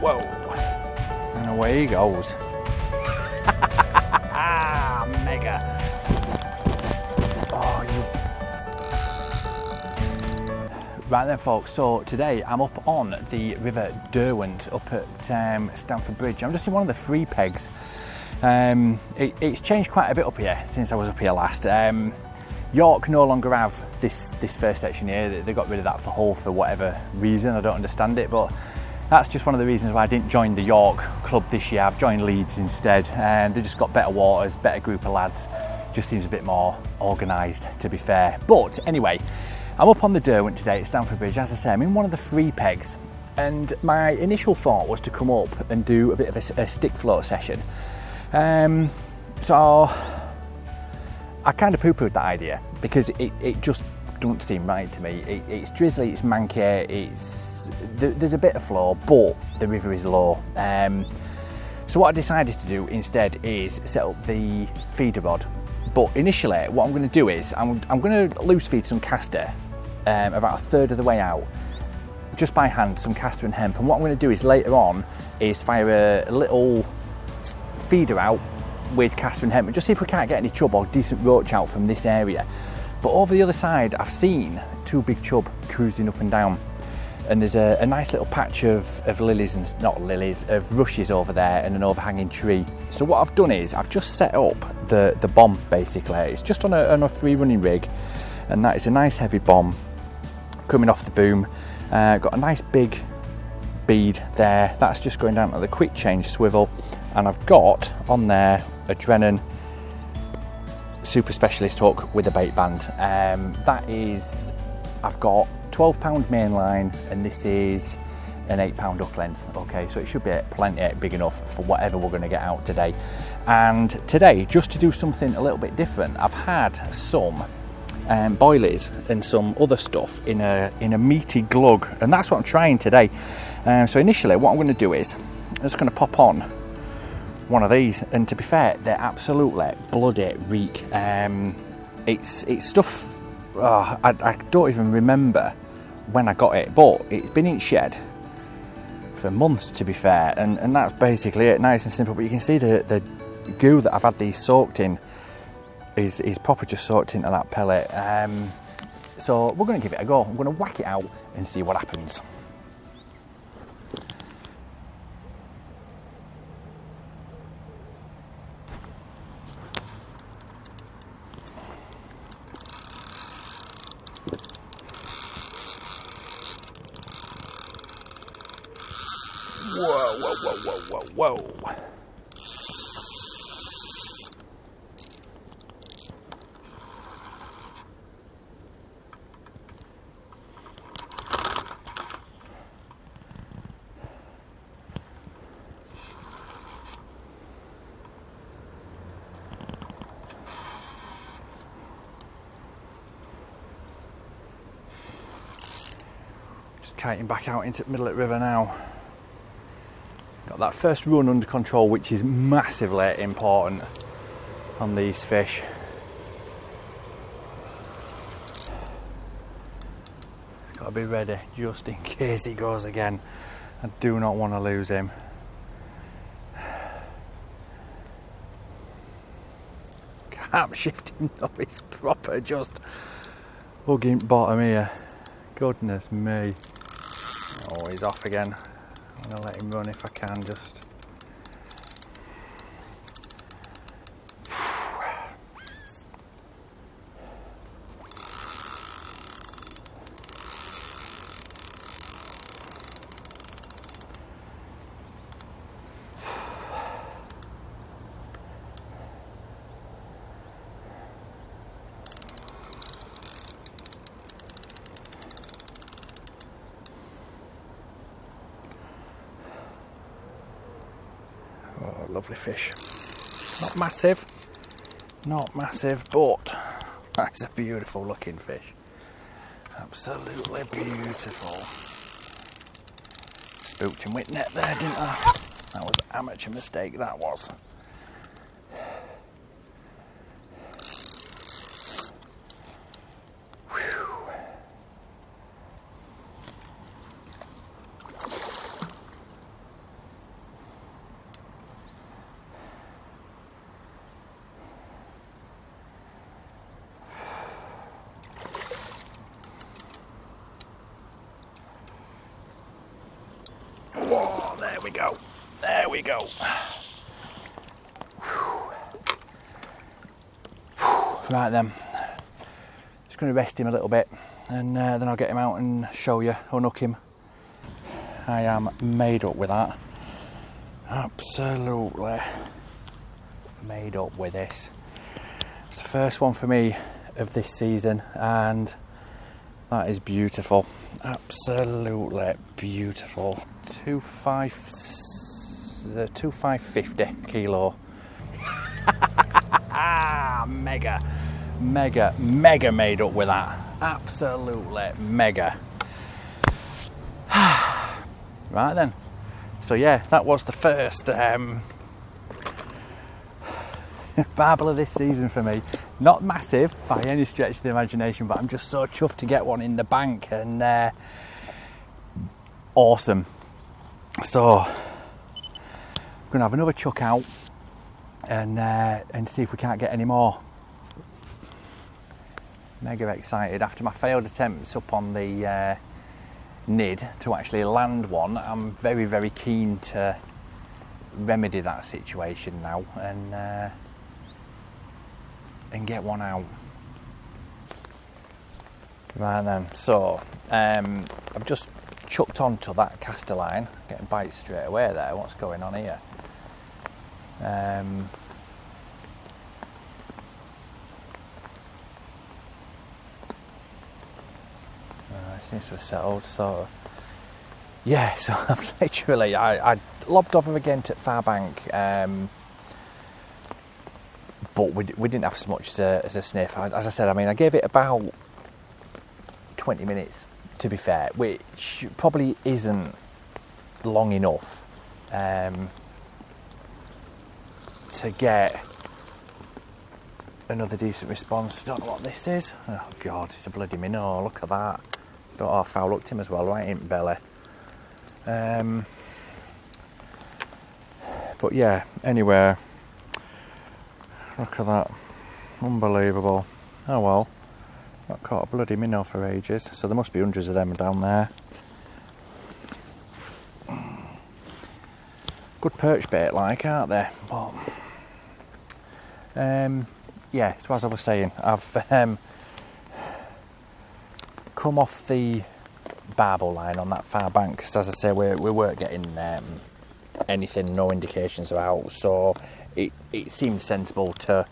Whoa. And away he goes. Mega. Oh, you. Right then, folks, so today I'm up on the River Derwent up at Stamford Bridge. I'm just in one of the free pegs. It's changed quite a bit up here since I was up here last. York no longer have this first section here. They got rid of that for Hull for whatever reason. I don't understand it, but that's just one of the reasons why I didn't join the York club this year. I've joined Leeds instead, and they just got better waters, better group of lads. Just seems a bit more organised, to be fair. But anyway, I'm up on the Derwent today at Stamford Bridge. As I say, I'm in one of the free pegs, and my initial thought was to come up and do a bit of a stick float session. So I kind of poo-pooed that idea because it just doesn't seem right to me. It's drizzly, it's manky, there's a bit of flow, but the river is low. So what I decided to do instead is set up the feeder rod. But initially, what I'm going to do is I'm going to loose feed some castor about a third of the way out, just by hand, some castor and hemp. And what I'm going to do is later on is fire a little feeder out with castor and hemp, and just see if we can't get any chub or decent roach out from this area. But over the other side, I've seen two big chub cruising up and down, and there's a nice little patch of lilies, and not lilies, of rushes over there, and an overhanging tree. So what I've done is I've just set up the bomb. Basically, it's just on a free running rig, and that is a nice heavy bomb coming off the boom. Got a nice big bead there. That's just going down to the quick change swivel, and I've got on there a Drennan super specialist hook with a bait band. That is, I've got 12-pound main line, and this is an 8-pound hook length. Okay, so it should be plenty big enough for whatever we're going to get out today. And today, just to do something a little bit different, I've had some boilies and some other stuff in a meaty glug, and that's what I'm trying today. So initially, what I'm going to do is I'm just going to pop on one of these, and to be fair, they're absolutely bloody reek. It's stuff. I don't even remember when I got it, but it's been in shed for months, to be fair, and that's basically it. Nice and simple. But you can see the goo that I've had these soaked in is proper just soaked into that pellet. So we're going to give it a go. I'm going to whack it out and see what happens. Whoa. Just kiting back out into the middle of the river now. Got that first run under control, which is massively important on these fish. It's got to be ready just in case he goes again. I do not want to lose him. Can't shift him though, it's proper just hugging bottom here. Goodness me. Oh, he's off again. I'm going to let him run if I can, just. Oh, lovely fish. Not massive, but that's a beautiful looking fish. Absolutely beautiful. Spooked him with net there, didn't I? That was an amateur mistake, that was. we go. There we go. Right then, just going to rest him a little bit, and then I'll get him out and show you, unhook him. I am made up with that. Absolutely made up with this. It's the first one for me of this season, and that is beautiful. Absolutely beautiful. 2,550 kilo. Mega made up with that. Absolutely mega. Right then. So yeah, that was the first Barbel of this season for me. Not massive by any stretch of the imagination, but I'm just so chuffed to get one in the bank, and awesome. So I'm gonna have another chuck out and see if we can't get any more. Mega excited. After my failed attempts up on the NID to actually land one, I'm very, very keen to remedy that situation now and get one out. Right then, so I've just chucked onto that caster line, getting bites straight away there. What's going on here? It seems to have settled, so yeah, so I've literally I lobbed over again to far bank, but we didn't have so much as a sniff. As I said, I mean, I gave it about 20 minutes, to be fair, which probably isn't long enough to get another decent response. Don't know what this is. Oh God, it's a bloody minnow. Look at that. Don't know how foul looked him as well, right in belly. But yeah, anyway, look at that. Unbelievable. Oh well, not caught a bloody minnow for ages, so there must be hundreds of them down there. Good perch bait like, aren't they? But yeah, so as I was saying, I've come off the barbel line on that far bank, because as I say, we weren't getting anything, no indications are out, so it seemed sensible to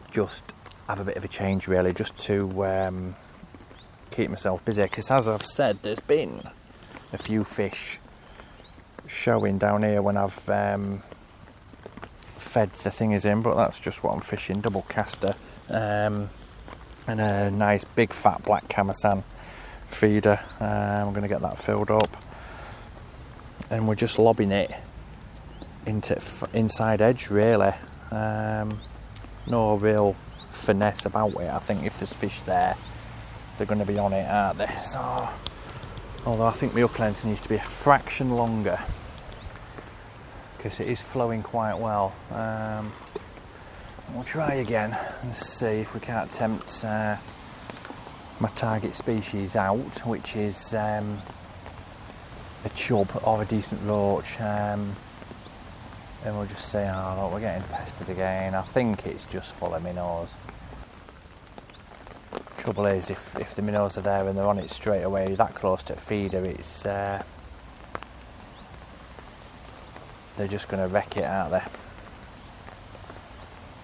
just have a bit of a change, really, just to keep myself busy, because as I've said, there's been a few fish showing down here when I've fed the thingies in, but that's just what I'm fishing, double caster, and a nice big fat black camasan feeder. I'm going to get that filled up, and we're just lobbing it into inside edge, really. No real finesse about it. I think if there's fish there, they're going to be on it, aren't they? So, although I think my hook length needs to be a fraction longer, because it is flowing quite well. We'll try again and see if we can't tempt my target species out, which is a chub or a decent roach, and we'll just say, oh look, we're getting pestered again. I think it's just full of minnows. Trouble is, if the minnows are there and they're on it straight away, that close to a feeder, it's they're just going to wreck it, aren't they?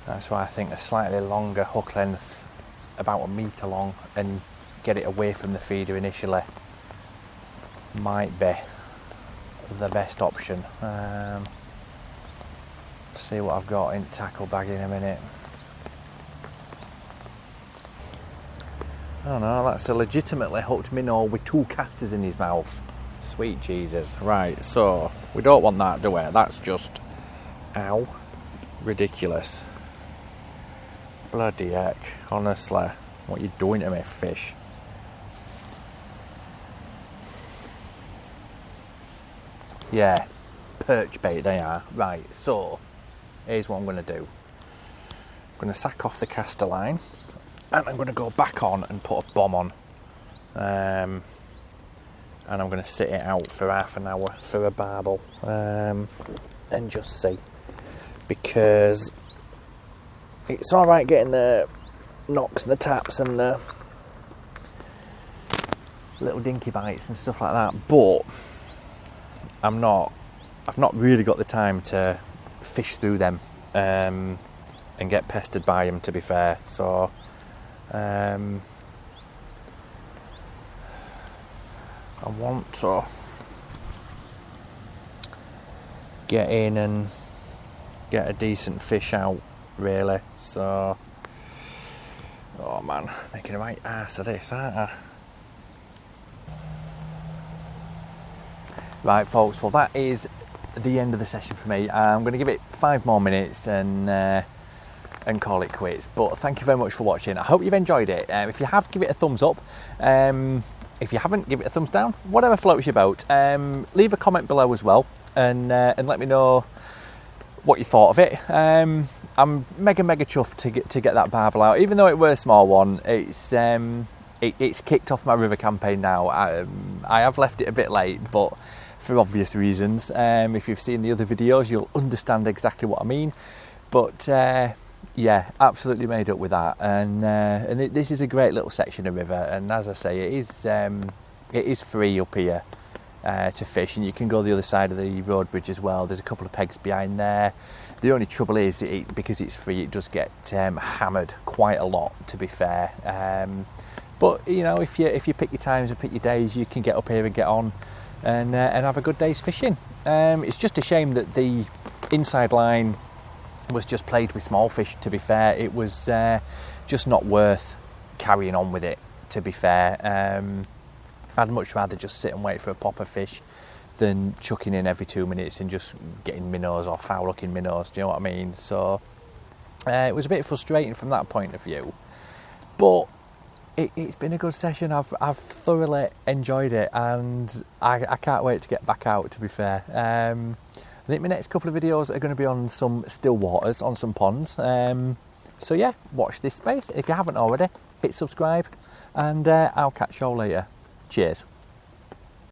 That's why I think a slightly longer hook length, about a metre long, and get it away from the feeder initially might be the best option. See what I've got in tackle bag in a minute. Oh no, that's a legitimately hooked minnow with 2 casters in his mouth. Sweet Jesus. Right, so we don't want that, do we? That's just, ow, ridiculous. Bloody heck, honestly. What are you doing to me, fish? Yeah, perch bait they are. Right, so here's what I'm going to do. I'm going to sack off the caster line, and I'm going to go back on and put a bomb on. And and I'm going to sit it out for half an hour for a barbel, and just see, because it's all right getting the knocks and the taps and the little dinky bites and stuff like that, but I've not really got the time to fish through them and get pestered by them, to be fair. So I want to get in and get a decent fish out, really. So, oh man, making a right ass of this, aren't I? Right, folks, well, that is the end of the session for me. I'm going to give it 5 more minutes and call it quits. But thank you very much for watching. I hope you've enjoyed it. If you have, give it a thumbs up. If you haven't, give it a thumbs down. Whatever floats your boat. Leave a comment below as well, and let me know what you thought of it. I'm mega chuffed to get that barbel out, even though it was a small one. It's kicked off my river campaign now. I have left it a bit late, but for obvious reasons. If you've seen the other videos, you'll understand exactly what I mean. But yeah, absolutely made up with that. And this is a great little section of river. And as I say, it is free up here to fish, and you can go the other side of the road bridge as well. There's a couple of pegs behind there. The only trouble is, because it's free, it does get hammered quite a lot, to be fair. But you know, if you pick your times and pick your days, you can get up here and get on and have a good day's fishing. It's just a shame that the inside line was just played with small fish, to be fair. It was just not worth carrying on with it, to be fair. I'd much rather just sit and wait for a popper fish than chucking in every 2 minutes and just getting minnows or foul looking minnows, do you know what I mean? So it was a bit frustrating from that point of view, but it's been a good session. I've thoroughly enjoyed it, and I can't wait to get back out, to be fair. I think my next couple of videos are going to be on some still waters, on some ponds. So yeah, watch this space. If you haven't already, hit subscribe, and I'll catch you all later. Cheers.